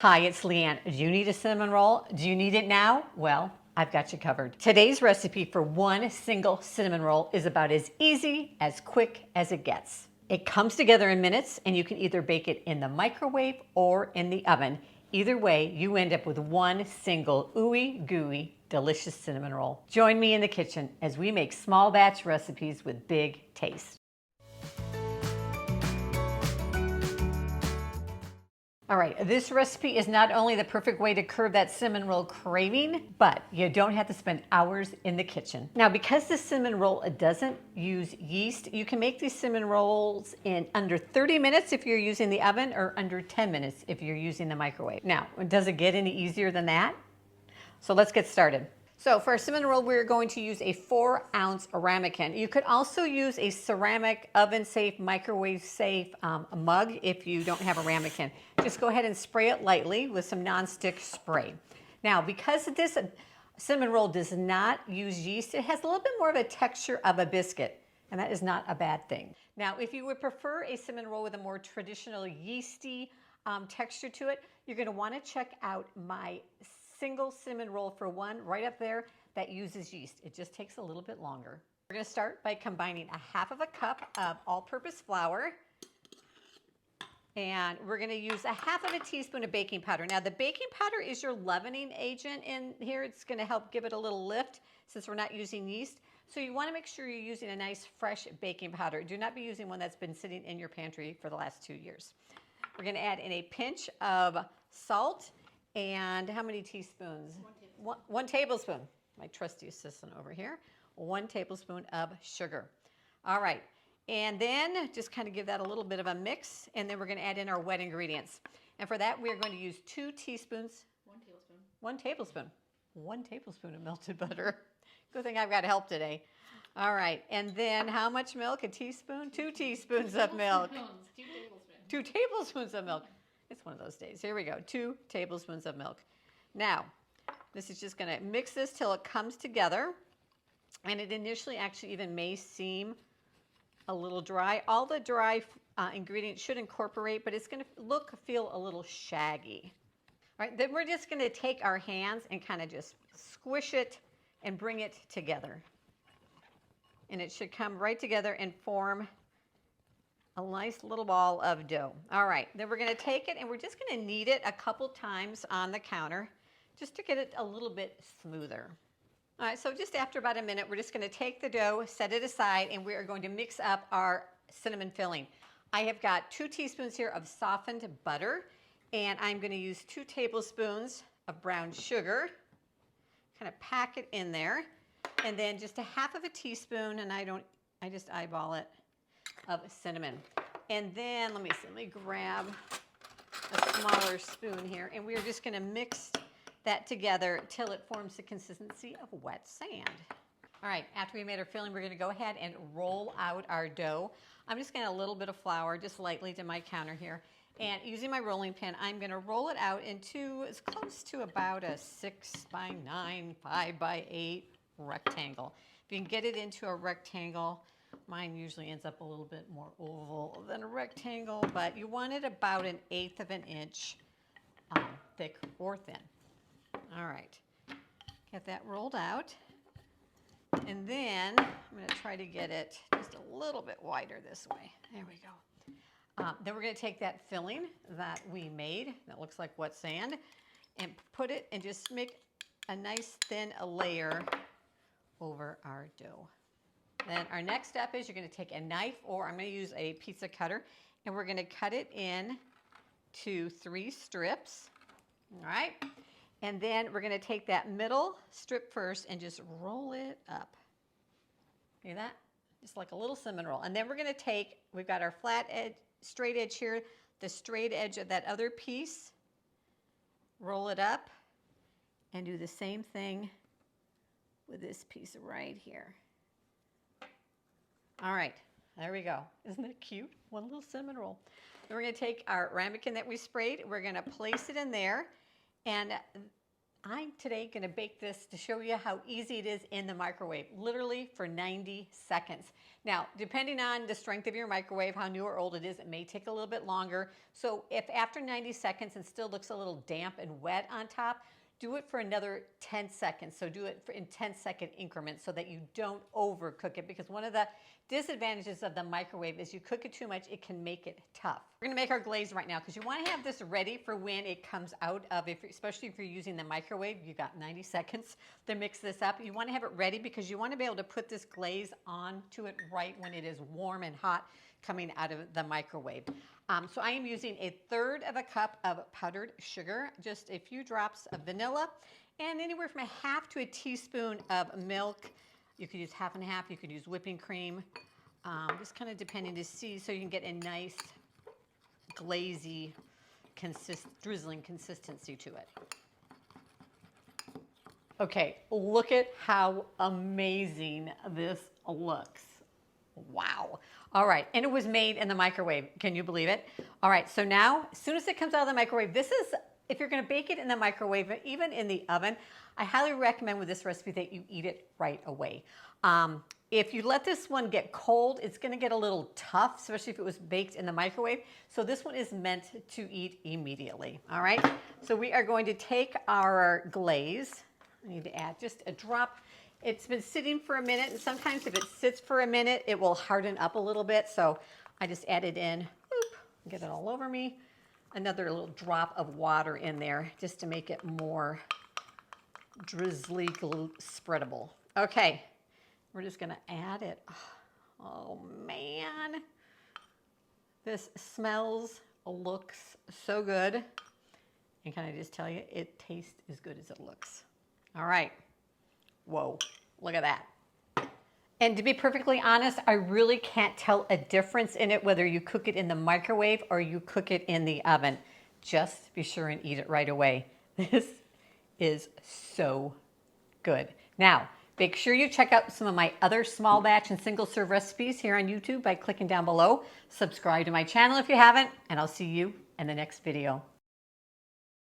Hi, it's Leanne. Do you need a cinnamon roll? Do you need it now? Well, I've got you covered. Today's recipe for one single cinnamon roll is about as easy, as quick as it gets. It comes together in minutes, and you can either bake it in the microwave or in the oven. Either way, you end up with one single ooey gooey delicious cinnamon roll. Join me in the kitchen as we make small batch recipes with big taste. All right, this recipe is not only the perfect way to curb that cinnamon roll craving, but you don't have to spend hours in the kitchen. Now, because the cinnamon roll doesn't use yeast, you can make these cinnamon rolls in under 30 minutes if you're using the oven, or under 10 minutes if you're using the microwave. Now, does it get any easier than that? So let's get started. So for our cinnamon roll, we're going to use a 4-ounce ramekin. You could also use a ceramic, oven-safe, microwave-safe mug if you don't have a ramekin. Just go ahead and spray it lightly with some nonstick spray. Now, because this cinnamon roll does not use yeast, it has a little bit more of a texture of a biscuit, and that is not a bad thing. Now, if you would prefer a cinnamon roll with a more traditional yeasty texture to it, you're going to want to check out my single cinnamon roll for one right up there that uses yeast. It just takes a little bit longer. We're going to start by combining a 1/2 cup of all-purpose flour, and we're going to use a 1/2 teaspoon of baking powder. Now, the baking powder is your leavening agent in here. It's going to help give it a little lift since we're not using yeast. So you want to make sure you're using a nice fresh baking powder. Do not be using one that's been sitting in your pantry for the last 2 years. We're going to add in a pinch of salt. And how many teaspoons? 1 tablespoon. My trusty assistant over here. 1 tablespoon of sugar. All right. And then just kind of give that a little bit of a mix. And then we're going to add in our wet ingredients. And for that, we are going to use 2 teaspoons. 1 tablespoon. 1 tablespoon. 1 tablespoon of melted butter. Good thing I've got help today. All right. And then how much milk? A teaspoon? 2 teaspoons of milk. 2 tablespoons. 2 tablespoons of milk. It's one of those days. Here we go. 2 tablespoons of milk. Now, this is just going to mix this till it comes together. And it initially actually even may seem a little dry. All the dry ingredients should incorporate, but it's going to feel a little shaggy. All right, then we're just going to take our hands and kind of just squish it and bring it together. And it should come right together and form a nice little ball of dough. All right, then we're going to take it and we're just going to knead it a couple times on the counter just to get it a little bit smoother. All right, so just after about a minute, we're just going to take the dough, set it aside, and we are going to mix up our cinnamon filling. I have got 2 teaspoons here of softened butter, and I'm going to use 2 tablespoons of brown sugar. Kind of pack it in there, and then just a 1/2 teaspoon, and I just eyeball it, of cinnamon. And then let me grab a smaller spoon here, and we are just going to mix that together till it forms the consistency of wet sand. All right, after we made our filling, we're going to go ahead and roll out our dough. I'm just going to add a little bit of flour just lightly to my counter here, and using my rolling pin, I'm going to roll it out into as close to about a 6x9, 5x8 rectangle. If you can get it into a rectangle. Mine usually ends up a little bit more oval than a rectangle, but you want it about 1/8 of an inch thick or thin. All right, get that rolled out. And then I'm going to try to get it just a little bit wider this way. There we go. Then we're going to take that filling that we made, that looks like wet sand, and put it and just make a nice thin layer over our dough. Then our next step is you're going to take a knife, or I'm going to use a pizza cutter, and we're going to cut it in to 3 strips. All right. And then we're going to take that middle strip first and just roll it up. See that? Just like a little cinnamon roll. And then we're going to take, we've got our flat edge, straight edge here, the straight edge of that other piece, roll it up, and do the same thing with this piece right here. All right, there we go. Isn't that cute? One little cinnamon roll. Then we're going to take our ramekin that we sprayed. We're going to place it in there. And I'm today going to bake this to show you how easy it is in the microwave, literally for 90 seconds. Now, depending on the strength of your microwave, how new or old it is, it may take a little bit longer. So if after 90 seconds and still looks a little damp and wet on top, do it for another 10 seconds. So do it in 10-second increments so that you don't overcook it, because one of the disadvantages of the microwave is you cook it too much, it can make it tough. We're gonna make our glaze right now because you wanna have this ready for when it comes out of, especially if you're using the microwave, you've got 90 seconds to mix this up. You wanna have it ready because you wanna be able to put this glaze onto it right when it is warm and hot coming out of the microwave. So I am using 1/3 of a cup of powdered sugar, just a few drops of vanilla, and anywhere from 1/2 to a teaspoon of milk. You could use 1/2 and 1/2. You could use whipping cream, just kind of depending to see, so you can get a nice glazy, drizzling consistency to it. Okay, look at how amazing this looks. Wow. All right, and it was made in the microwave. Can you believe it? All right, so now, as soon as it comes out of the microwave, this is, if you're gonna bake it in the microwave, even in the oven, I highly recommend with this recipe that you eat it right away. If you let this one get cold, it's gonna get a little tough, especially if it was baked in the microwave. So this one is meant to eat immediately, all right? So we are going to take our glaze. I need to add just a drop. It's been sitting for a minute, and sometimes if it sits for a minute, it will harden up a little bit. So I just added in, whoop, get it all over me, another little drop of water in there just to make it more drizzly, spreadable. Okay, we're just gonna add it. Oh man, this smells, looks so good. And can I just tell you, it tastes as good as it looks. All right. Whoa, look at that. And to be perfectly honest, I really can't tell a difference in it whether you cook it in the microwave or you cook it in the oven. Just be sure and eat it right away. This is so good. Now, make sure you check out some of my other small batch and single serve recipes here on YouTube by clicking down below. Subscribe to my channel if you haven't, and I'll see you in the next video.